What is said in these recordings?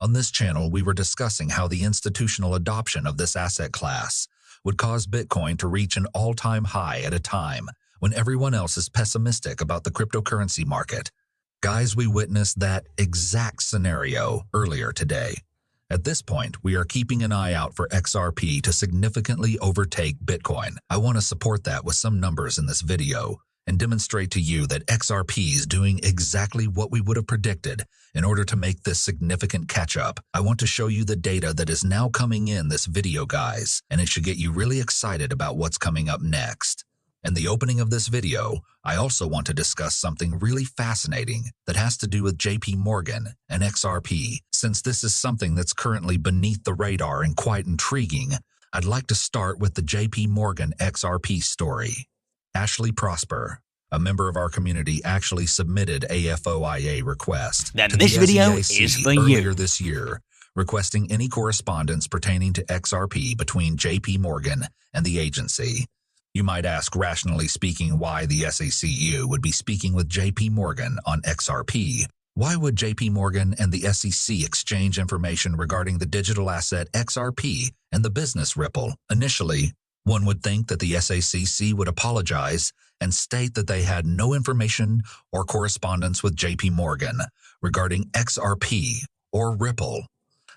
On this channel, we were discussing how the institutional adoption of this asset class would cause Bitcoin to reach an all-time high at a time when everyone else is pessimistic about the cryptocurrency market. Guys, we witnessed that exact scenario earlier today. At this point, we are keeping an eye out for XRP to significantly overtake Bitcoin. I want to support that with some numbers in this video and demonstrate to you that XRP is doing exactly what we would have predicted in order to make this significant catch-up. I want to show you the data that is now coming in this video, guys, and it should get you really excited about what's coming up next. In the opening of this video, I also want to discuss something really fascinating that has to do with JP Morgan and XRP. Since this is something that's currently beneath the radar and quite intriguing, I'd like to start with the JP Morgan XRP story. Ashley Prosper, a member of our community, actually submitted a FOIA request Then to this the video SEC is for earlier you. this year, requesting any correspondence pertaining to XRP between JP Morgan and the agency. You might ask, rationally speaking, why the SECU would be speaking with JP Morgan on XRP. Why would JP Morgan and the SEC exchange information regarding the digital asset XRP and the business Ripple? Initially, one would think that the SEC would apologize and state that they had no information or correspondence with JP Morgan regarding XRP or Ripple.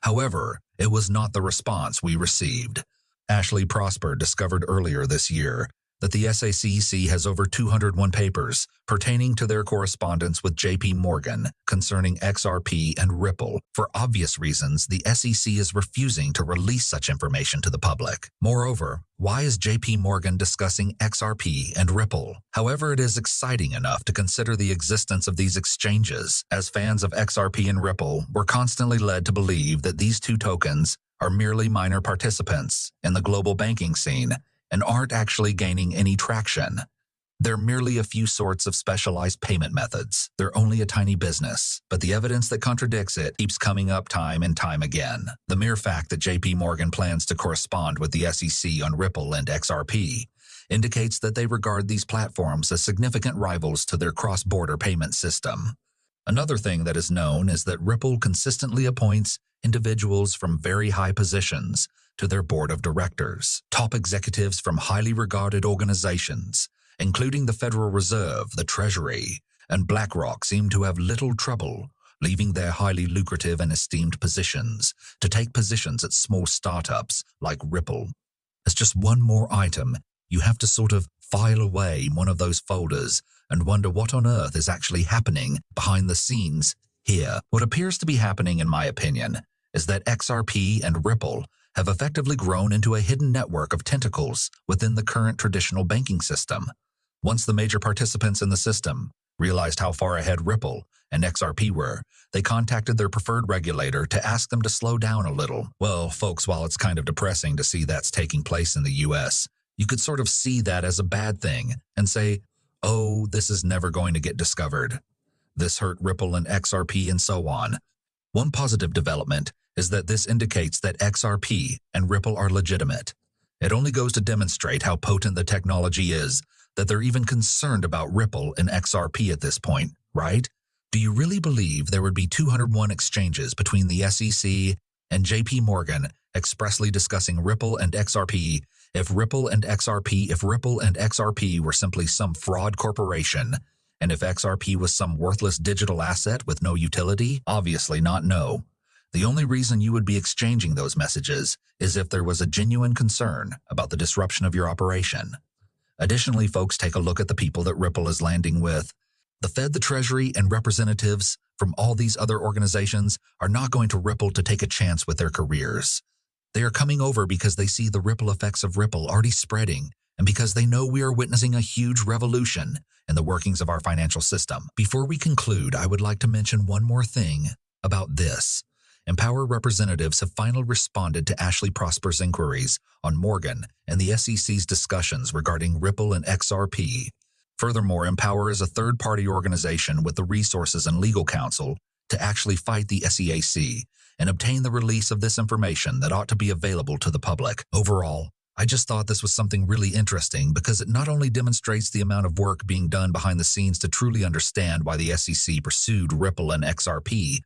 However, it was not the response we received. Ashley Prosper discovered earlier this year that the SEC has over 201 papers pertaining to their correspondence with JP Morgan concerning XRP and Ripple. For obvious reasons, the SEC is refusing to release such information to the public. Moreover, why is JP Morgan discussing XRP and Ripple? However, it is exciting enough to consider the existence of these exchanges. As fans of XRP and Ripple, we're constantly led to believe that these two tokens are merely minor participants in the global banking scene and aren't actually gaining any traction. They're merely a few sorts of specialized payment methods. They're only a tiny business, but the evidence that contradicts it keeps coming up time and time again. The mere fact that JP Morgan plans to correspond with the SEC on Ripple and XRP indicates that they regard these platforms as significant rivals to their cross-border payment system. Another thing that is known is that Ripple consistently appoints individuals from very high positions to their board of directors. Top executives from highly regarded organizations, including the Federal Reserve, the Treasury, and BlackRock, seem to have little trouble leaving their highly lucrative and esteemed positions to take positions at small startups like Ripple. As just one more item, you have to sort of file away one of those folders and wonder what on earth is actually happening behind the scenes here. What appears to be happening, in my opinion, is that XRP and Ripple have effectively grown into a hidden network of tentacles within the current traditional banking system. Once the major participants in the system realized how far ahead Ripple and XRP were, they contacted their preferred regulator to ask them to slow down a little. Well, folks, while it's kind of depressing to see that's taking place in the US, you could sort of see that as a bad thing and say, oh, this is never going to get discovered. This hurt Ripple and XRP and so on. One positive development is that this indicates that XRP and Ripple are legitimate. It only goes to demonstrate how potent the technology is that they're even concerned about Ripple and XRP at this point, right? Do you really believe there would be 201 exchanges between the SEC and JP Morgan expressly discussing Ripple and XRP if Ripple and XRP were simply some fraud corporation, and if XRP was some worthless digital asset with no utility? Obviously not, no. The only reason you would be exchanging those messages is if there was a genuine concern about the disruption of your operation. Additionally, folks, take a look at the people that Ripple is landing with. The Fed, the Treasury, and representatives from all these other organizations are not going to Ripple to take a chance with their careers. They are coming over because they see the ripple effects of Ripple already spreading, and because they know we are witnessing a huge revolution in the workings of our financial system. Before we conclude, I would like to mention one more thing about this. Empower representatives have finally responded to Ashley Prosper's inquiries on Morgan and the SEC's discussions regarding Ripple and XRP. Furthermore, Empower is a third-party organization with the resources and legal counsel to actually fight the SEC and obtain the release of this information that ought to be available to the public. Overall, I just thought this was something really interesting because it not only demonstrates the amount of work being done behind the scenes to truly understand why the SEC pursued Ripple and XRP,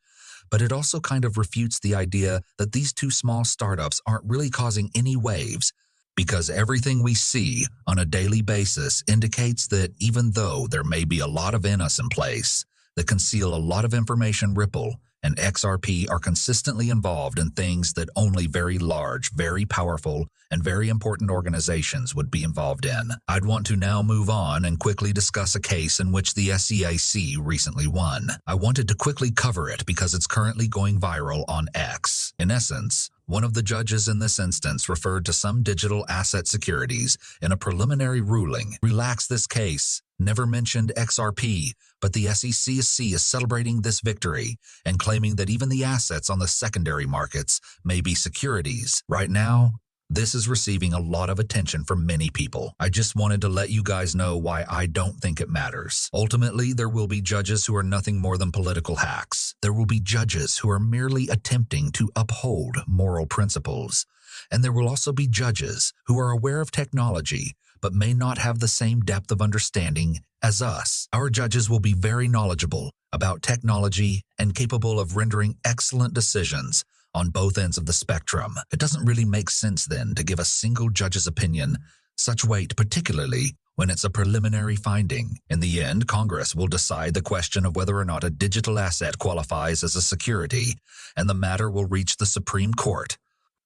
but it also kind of refutes the idea that these two small startups aren't really causing any waves, because everything we see on a daily basis indicates that even though there may be a lot of NS in place that conceal a lot of information, Ripple and XRP are consistently involved in things that only very large, very powerful, and very important organizations would be involved in. I'd want to now move on and quickly discuss a case in which the SEC recently won. I wanted to quickly cover it because it's currently going viral on X. In essence, one of the judges in this instance referred to some digital asset securities in a preliminary ruling. Relax this case, never mentioned XRP, but the SEC is celebrating this victory and claiming that even the assets on the secondary markets may be securities. Right now, this is receiving a lot of attention from many people. I just wanted to let you guys know why I don't think it matters. Ultimately, there will be judges who are nothing more than political hacks. There will be judges who are merely attempting to uphold moral principles. And there will also be judges who are aware of technology but may not have the same depth of understanding as us. Our judges will be very knowledgeable about technology and capable of rendering excellent decisions on both ends of the spectrum. It doesn't really make sense then to give a single judge's opinion such weight, particularly when it's a preliminary finding. In the end, Congress will decide the question of whether or not a digital asset qualifies as a security, and the matter will reach the Supreme Court.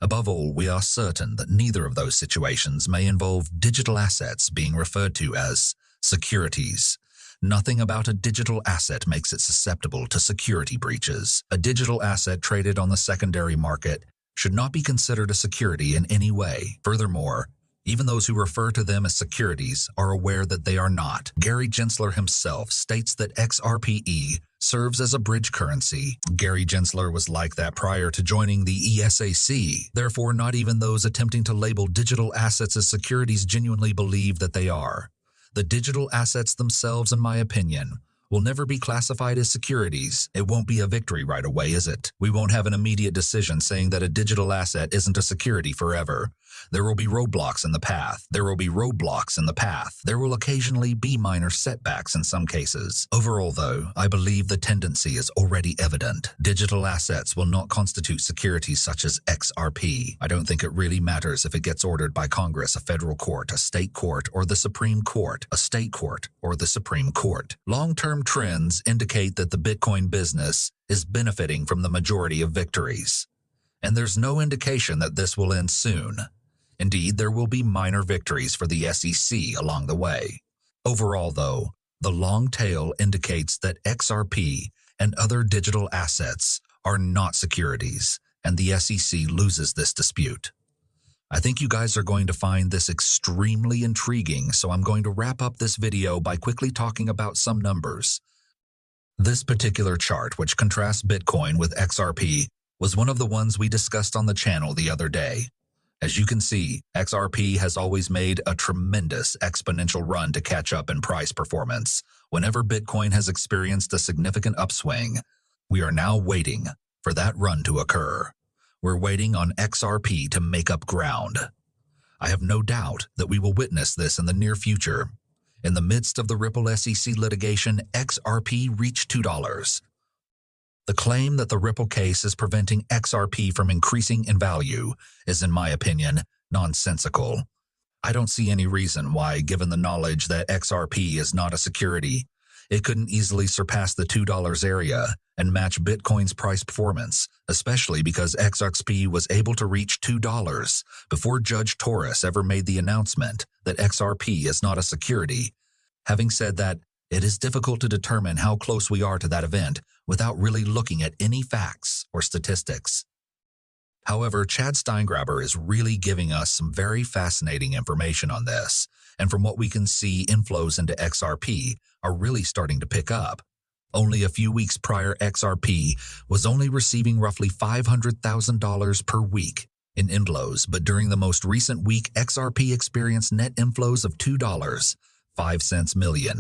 Above all, we are certain that neither of those situations may involve digital assets being referred to as securities. Nothing about a digital asset makes it susceptible to security breaches. A digital asset traded on the secondary market should not be considered a security in any way. Furthermore, even those who refer to them as securities are aware that they are not. Gary Gensler himself states that XRPE serves as a bridge currency. Gary Gensler was like that prior to joining the ESAC. Therefore, not even those attempting to label digital assets as securities genuinely believe that they are. The digital assets themselves, in my opinion, will never be classified as securities. It won't be a victory right away, is it? We won't have an immediate decision saying that a digital asset isn't a security forever. There will be roadblocks in the path. There will occasionally be minor setbacks in some cases. Overall, though, I believe the tendency is already evident. Digital assets will not constitute securities such as XRP. I don't think it really matters if it gets ordered by Congress, a federal court, a state court, or the Supreme Court, a state court, or the Supreme Court. Long-term trends indicate that the Bitcoin business is benefiting from the majority of victories. And there's no indication that this will end soon. Indeed, there will be minor victories for the SEC along the way. Overall, though, the long tail indicates that XRP and other digital assets are not securities, and the SEC loses this dispute. I think you guys are going to find this extremely intriguing, so I'm going to wrap up this video by quickly talking about some numbers. This particular chart, which contrasts Bitcoin with XRP, was one of the ones we discussed on the channel the other day. As you can see, XRP has always made a tremendous exponential run to catch up in price performance. Whenever Bitcoin has experienced a significant upswing, we are now waiting for that run to occur. We're waiting on XRP to make up ground. I have no doubt that we will witness this in the near future. In the midst of the Ripple SEC litigation, XRP reached $2. The claim that the Ripple case is preventing XRP from increasing in value is, in my opinion, nonsensical. I don't see any reason why, given the knowledge that XRP is not a security, it couldn't easily surpass the $2 area and match Bitcoin's price performance, especially because XRP was able to reach $2 before Judge Torres ever made the announcement that XRP is not a security. Having said that, it is difficult to determine how close we are to that event without really looking at any facts or statistics. However, Chad Steingraber is really giving us some very fascinating information on this, and from what we can see, inflows into XRP are really starting to pick up. Only a few weeks prior, XRP was only receiving roughly $500,000 per week in inflows, but during the most recent week, XRP experienced net inflows of $2.05 million.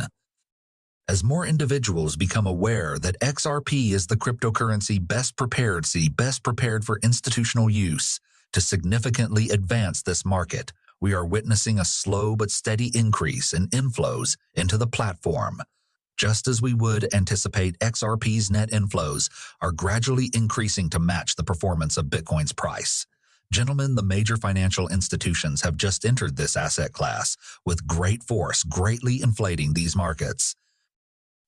As more individuals become aware that XRP is the cryptocurrency best prepared for institutional use to significantly advance this market, we are witnessing a slow but steady increase in inflows into the platform. Just as we would anticipate, XRP's net inflows are gradually increasing to match the performance of Bitcoin's price. Gentlemen, the major financial institutions have just entered this asset class with great force, greatly inflating these markets.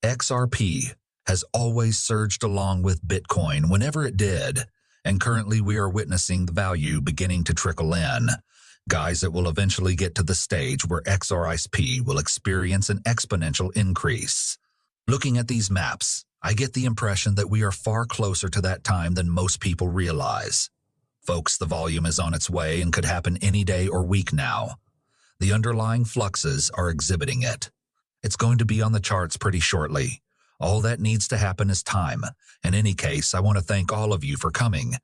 XRP has always surged along with Bitcoin whenever it did, and currently we are witnessing the value beginning to trickle in. Guys, it will eventually get to the stage where XRP will experience an exponential increase. Looking at these maps, I get the impression that we are far closer to that time than most people realize. Folks, the volume is on its way and could happen any day or week now. The underlying fluxes are exhibiting it. It's going to be on the charts pretty shortly. All that needs to happen is time. In any case, I want to thank all of you for coming.